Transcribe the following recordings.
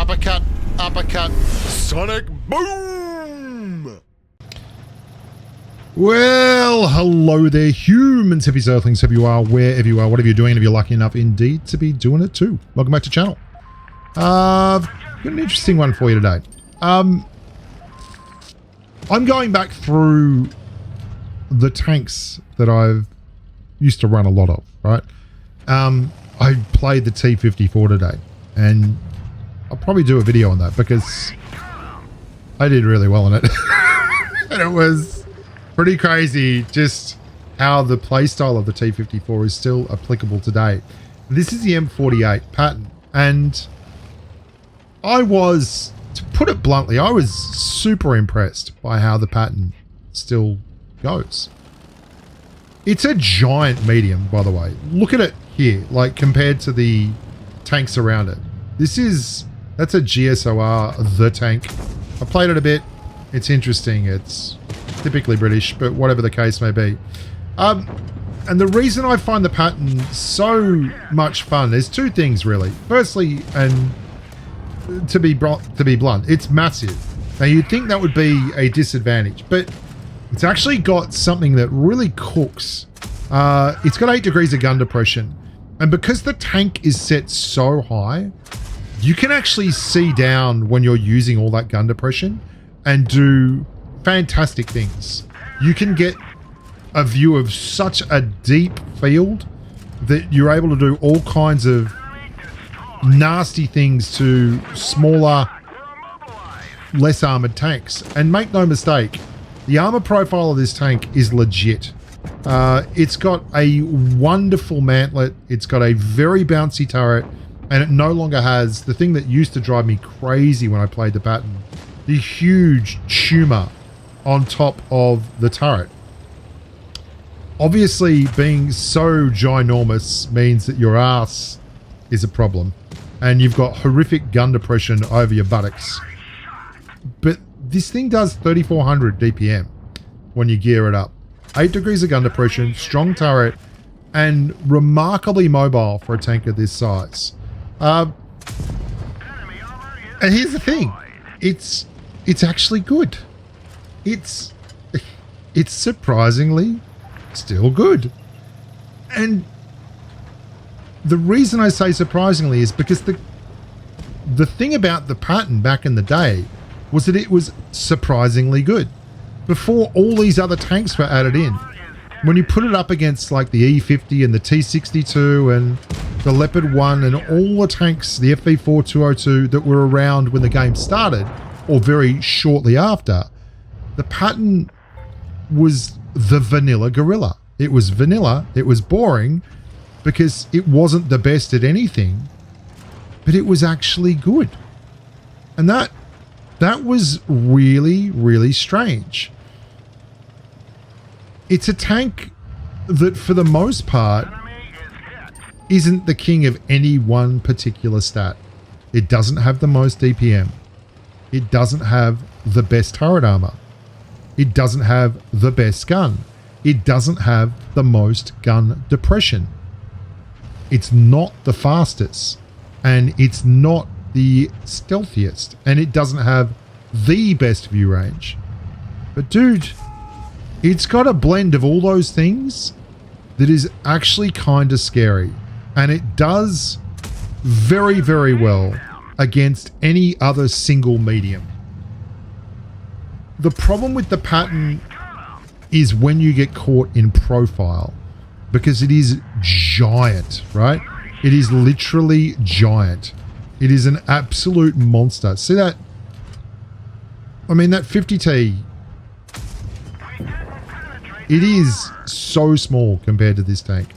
Uppercut, uppercut, sonic boom! Well, hello there, humans, heavy earthlings, wherever you are, wherever you are, whatever you're doing, if you're lucky enough indeed to be doing it too. Welcome back to the channel. I've got an interesting one for you today. I'm going back through the tanks that I've used to run a lot of, right? I played the T-54 today, and I'll probably do a video on that because I did really well on it. And it was pretty crazy just how the playstyle of the T-54 is still applicable today. This is the M48 Patton, and I was, to put it bluntly, I was super impressed by how the Patton still goes. It's a giant medium, by the way. Look at it here, like compared to the tanks around it. That's a GSOR, the tank. I played it a bit. It's interesting. It's typically British, but whatever the case may be. And the reason I find the Patton so much fun, there's two things really. Firstly, and to be blunt, it's massive. Now you'd think that would be a disadvantage, but it's actually got something that really cooks. It's got 8 degrees of gun depression, and because the tank is set so high, you can actually see down when you're using all that gun depression and do fantastic things. You can get a view of such a deep field that you're able to do all kinds of nasty things to smaller, less armored tanks. And make no mistake, the armor profile of this tank is legit. It's got a wonderful mantlet. It's got a very bouncy turret, and it no longer has the thing that used to drive me crazy when I played the Patton, the huge tumor on top of the turret. Obviously, being so ginormous means that your ass is a problem, and you've got horrific gun depression over your buttocks. But this thing does 3,400 DPM when you gear it up. 8 degrees of gun depression, strong turret, and remarkably mobile for a tank of this size. And here's the thing, it's actually good. It's surprisingly still good. And the reason I say surprisingly is because the thing about the Patton back in the day was that it was surprisingly good. Before all these other tanks were added in, when you put it up against like the E50 and the T62 and the Leopard 1 and all the tanks, the FV4-202 that were around when the game started, or very shortly after, the Patton was the vanilla gorilla. It was vanilla, it was boring, because it wasn't the best at anything, but it was actually good. And that was really, really strange. It's a tank that, for the most part, isn't the king of any one particular stat. It doesn't have the most DPM. It doesn't have the best turret armor. It doesn't have the best gun. It doesn't have the most gun depression. It's not the fastest, and it's not the stealthiest, and it doesn't have the best view range. But dude, it's got a blend of all those things that is actually kind of scary, and it does very, very well against any other single medium. The problem with the Patton is when you get caught in profile, because it is giant, right? It is literally giant. It is an absolute monster. See that? I mean, that 50T, it is so small compared to this tank.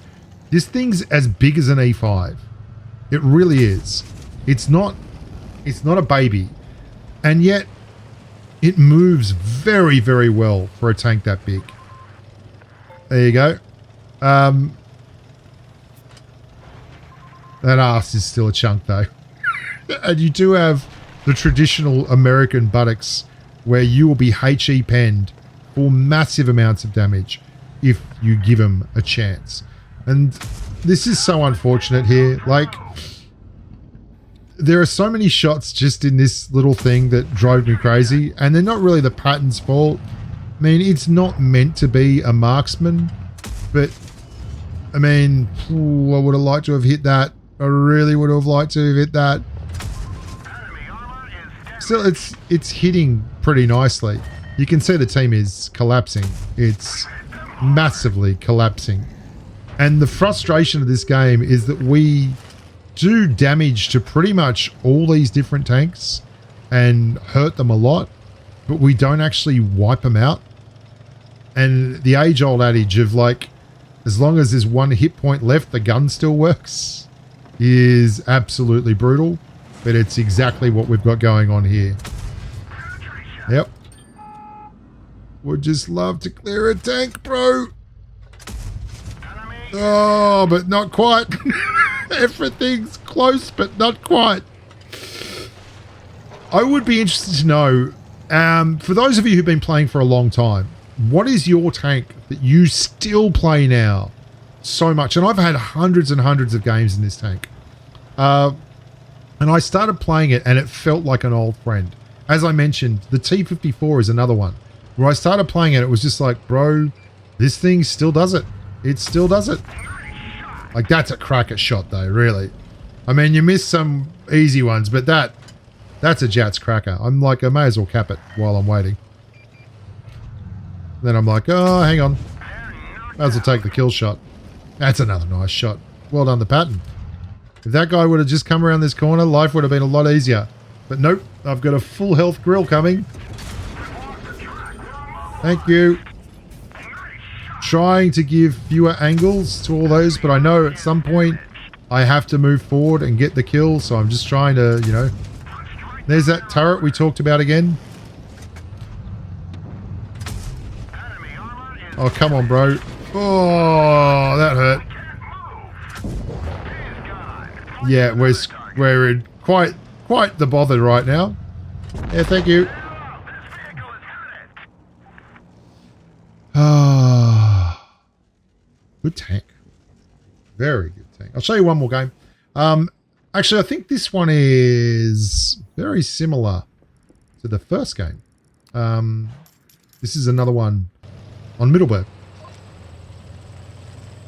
This thing's as big as an E5. It really is. It's not a baby. And yet it moves very, very well for a tank that big. There you go. That ass is still a chunk though. And you do have the traditional American buttocks where you will be HE penned for massive amounts of damage if you give them a chance. And this is so unfortunate here. Like, there are so many shots just in this little thing that drove me crazy, and they're not really the Patton's fault. I mean, it's not meant to be a marksman, but I mean, I would have liked to have hit that. I really would have liked to have hit that. Still, it's hitting pretty nicely. You can see the team is collapsing. It's massively collapsing. And the frustration of this game is that we do damage to pretty much all these different tanks and hurt them a lot, but we don't actually wipe them out. And the age-old adage of like, as long as there's one hit point left, the gun still works, is absolutely brutal. But it's exactly what we've got going on here. Yep. Would just love to clear a tank, bro. Oh, but not quite. Everything's close, but not quite. I would be interested to know, for those of you who've been playing for a long time, what is your tank that you still play now so much? And I've had hundreds and hundreds of games in this tank. And I started playing it and it felt like an old friend. As I mentioned, the T54 is another one. Where I started playing it, it was just like, bro, this thing still does it. It still does it. Like, that's a cracker shot though, really. I mean, you miss some easy ones, but that's a Jats cracker. I'm like, I may as well cap it while I'm waiting. Then I'm like, oh, hang on. May as well take the kill shot. That's another nice shot. Well done, the Patton. If that guy would have just come around this corner, life would have been a lot easier. But nope, I've got a full health grill coming. Thank you. Trying to give fewer angles to all those, but I know at some point I have to move forward and get the kill, so I'm just trying to, you know. There's that turret we talked about again. Oh, come on, bro. Oh, that hurt. Yeah, we're in quite the bother right now. Yeah, thank you. Ah, good tank. Very good tank. I'll show you one more game. Actually, I think this one is very similar to the first game. This is another one on Middleburg.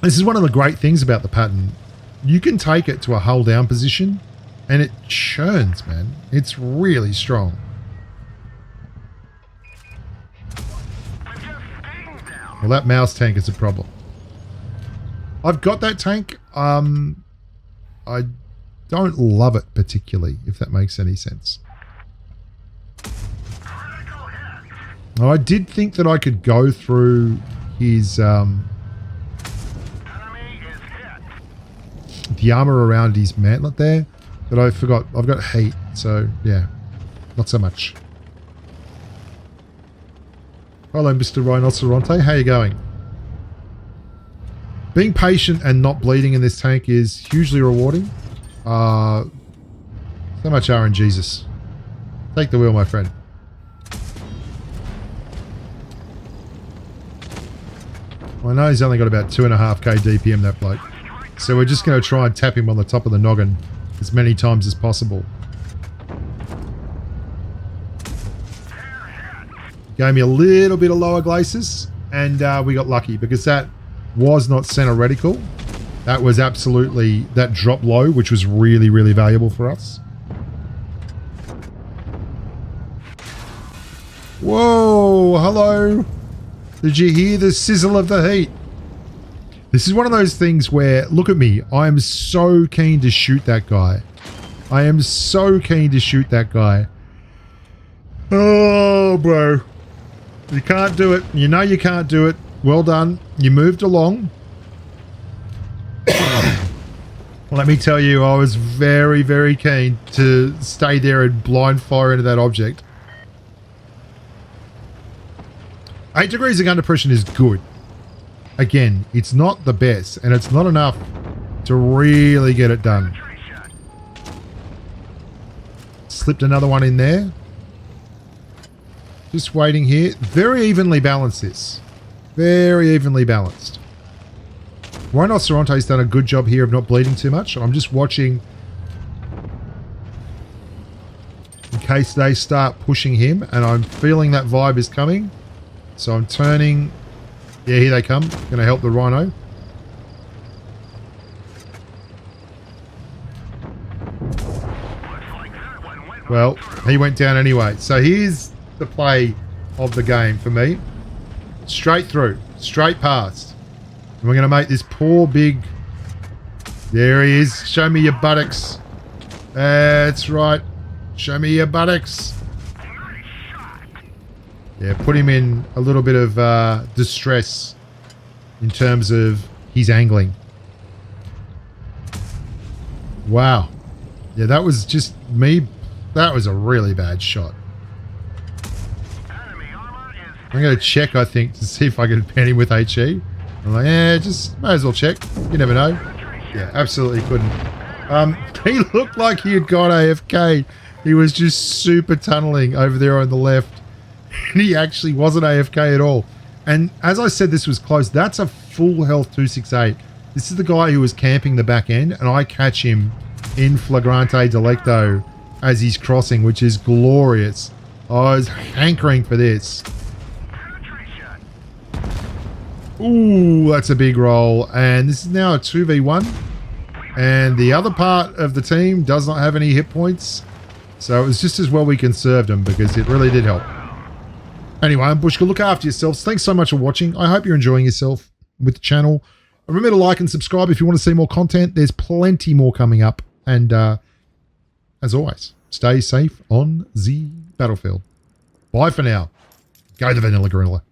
This is one of the great things about the Patton. You can take it to a hull down position and it churns, man. It's really strong. Well, that mouse tank is a problem. I've got that tank. I don't love it particularly, if that makes any sense. Now, I did think that I could go through his the armor around his mantlet there, but I forgot. I've got heat, so yeah, not so much. Hello, Mr. Rhinoceronte. How you going? Being patient and not bleeding in this tank is hugely rewarding. So much RNGesus. Take the wheel, my friend. Well, I know he's only got about 2.5k DPM, that bloke. So we're just going to try and tap him on the top of the noggin as many times as possible. Gave me a little bit of lower glacis, and we got lucky because that was not center reticle. That was absolutely, that dropped low, which was really, really valuable for us. Whoa, hello. Did you hear the sizzle of the heat? This is one of those things where, look at me, I am so keen to shoot that guy. I am so keen to shoot that guy. Oh, bro. You can't do it. You know you can't do it. Well done. You moved along. Let me tell you, I was very, very keen to stay there and blind fire into that object. 8 degrees of gun depression is good. Again, it's not the best, and it's not enough to really get it done. Slipped another one in there. Just waiting here. Very evenly balanced this. Very evenly balanced. Rhinoceronte's done a good job here of not bleeding too much. I'm just watching case they start pushing him, and I'm feeling that vibe is coming. So I'm turning. Yeah, here they come. Going to help the rhino. Well, he went down anyway. So here's the play of the game for me. Straight through. Straight past. And we're going to make this poor big... There he is. Show me your buttocks. That's right. Show me your buttocks. Yeah, put him in a little bit of distress in terms of his angling. Wow. Yeah, that was just me. That was a really bad shot. I'm going to check, I think, to see if I can pen him with HE. I'm like, yeah, just might as well check. You never know. Yeah, absolutely couldn't. He looked like he had got AFK. He was just super tunneling over there on the left. And he actually wasn't AFK at all. And as I said, this was close. That's a full health 268. This is the guy who was camping the back end, and I catch him in flagrante delicto as he's crossing, which is glorious. I was hankering for this. Ooh, that's a big roll. And this is now a 2v1. And the other part of the team does not have any hit points. So it was just as well we conserved them, because it really did help. Anyway, I'm Bushka. Look after yourselves. Thanks so much for watching. I hope you're enjoying yourself with the channel. Remember to like and subscribe if you want to see more content. There's plenty more coming up. And as always, stay safe on the battlefield. Bye for now. Go the Vanilla Gorilla.